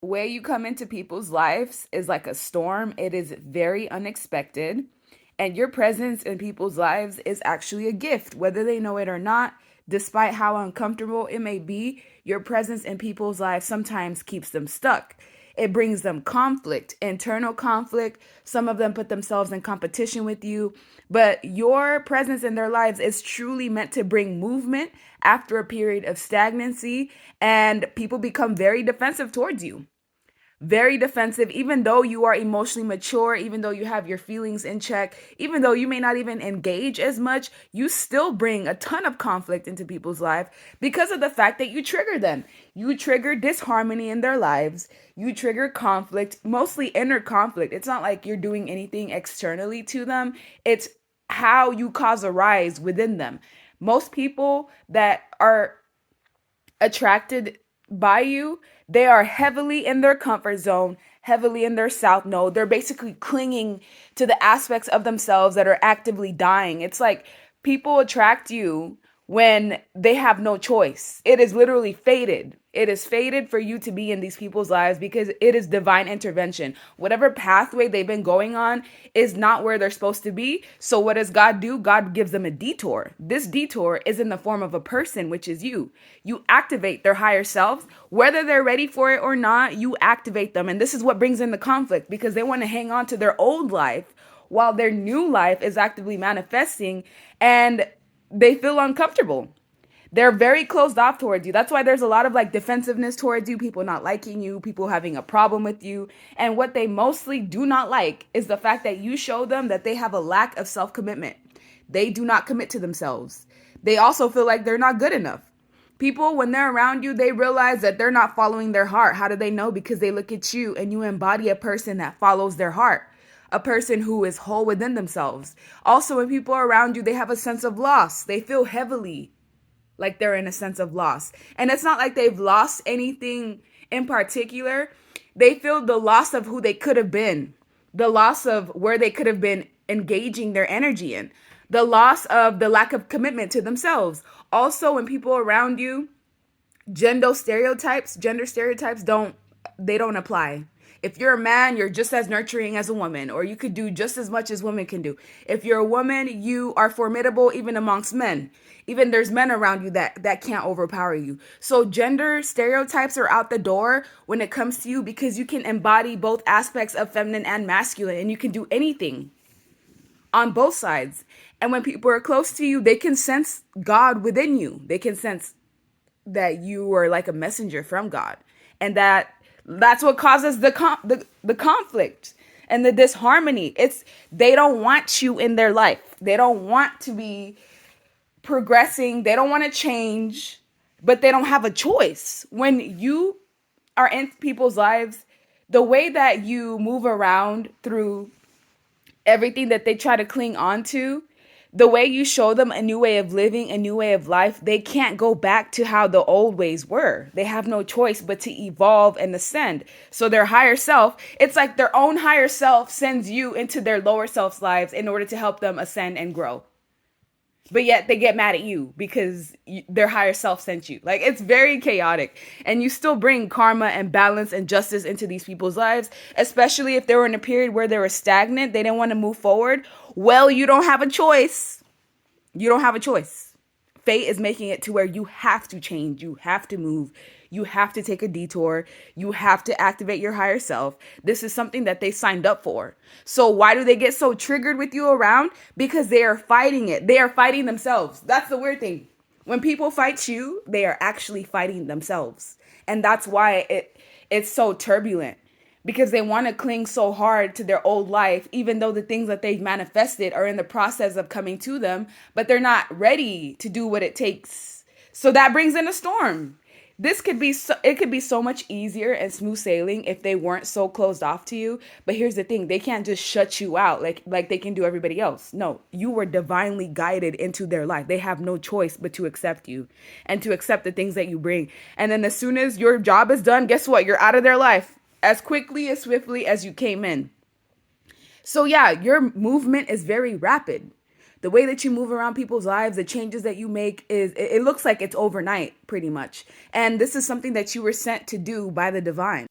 way you come into people's lives is like a storm. It is very unexpected. And your presence in people's lives is actually a gift, whether they know it or not. Despite how uncomfortable it may be, your presence in people's lives sometimes keeps them stuck. It brings them conflict, internal conflict. Some of them put themselves in competition with you, but your presence in their lives is truly meant to bring movement after a period of stagnancy, and people become very defensive towards you, very defensive, even though you are emotionally mature, even though you have your feelings in check, even though you may not even engage as much, you still bring a ton of conflict into people's life because of the fact that you trigger them. You trigger disharmony in their lives. You trigger conflict, mostly inner conflict. It's not like you're doing anything externally to them. It's how you cause a rise within them. Most people that are attracted by you, they are heavily in their comfort zone, heavily in their south node. They're basically clinging to the aspects of themselves that are actively dying. It's like people attract you when they have no choice. It is literally fated. It is fated for you to be in these people's lives because it is divine intervention. Whatever pathway they've been going on is not where they're supposed to be. So what does God do? God gives them a detour. This detour is in the form of a person, which is you. You activate their higher selves, whether they're ready for it or not. You activate them. And this is what brings in the conflict because they want to hang on to their old life while their new life is actively manifesting, and they feel uncomfortable. They're very closed off towards you. That's why there's a lot of like defensiveness towards you, people not liking you, people having a problem with you. And what they mostly do not like is the fact that you show them that they have a lack of self commitment. They do not commit to themselves. They also feel like they're not good enough. People, when they're around you, they realize that they're not following their heart. How do they know? Because they look at you and you embody a person that follows their heart, a person who is whole within themselves. Also, when people are around you, they have a sense of loss. They feel heavily like they're in a sense of loss. And it's not like they've lost anything in particular. They feel the loss of who they could have been, the loss of where they could have been engaging their energy in, the loss of the lack of commitment to themselves. Also, when people around you, gender stereotypes don't apply. If you're a man, you're just as nurturing as a woman, or you could do just as much as women can do. If you're a woman, you are formidable even amongst men. Even there's men around you that can't overpower you. So gender stereotypes are out the door when it comes to you because you can embody both aspects of feminine and masculine, and you can do anything on both sides. And when people are close to you, they can sense God within you. They can sense that you are like a messenger from God, and that's what causes the conflict and the disharmony. It's they don't want you in their life. They don't want to be progressing. They don't want to change, but they don't have a choice. When you are in people's lives, the way that you move around through everything that they try to cling on to, the way you show them a new way of living, a new way of life, they can't go back to how the old ways were. They have no choice but to evolve and ascend. So their higher self, it's like their own higher self sends you into their lower self's lives in order to help them ascend and grow. But yet they get mad at you because their higher self sent you. Like, it's very chaotic. And you still bring karma and balance and justice into these people's lives, especially if they were in a period where they were stagnant, they didn't want to move forward. Well, you don't have a choice. You don't have a choice. Fate is making it to where you have to change, you have to move, you have to take a detour, you have to activate your higher self. This is something that they signed up for. So why do they get so triggered with you around? Because they are fighting it. They are fighting themselves. That's the weird thing. When people fight you, they are actually fighting themselves. And that's why it's so turbulent, because they want to cling so hard to their old life, even though the things that they've manifested are in the process of coming to them, but they're not ready to do what it takes. So that brings in a storm. It could be so much easier and smooth sailing if they weren't so closed off to you. But here's the thing, they can't just shut you out like they can do everybody else. No, you were divinely guided into their life. They have no choice but to accept you and to accept the things that you bring. And then as soon as your job is done, guess what? You're out of their life as quickly, as swiftly as you came in. So yeah, your movement is very rapid. The way that you move around people's lives, the changes that you make it looks like it's overnight pretty much. And this is something that you were sent to do by the divine.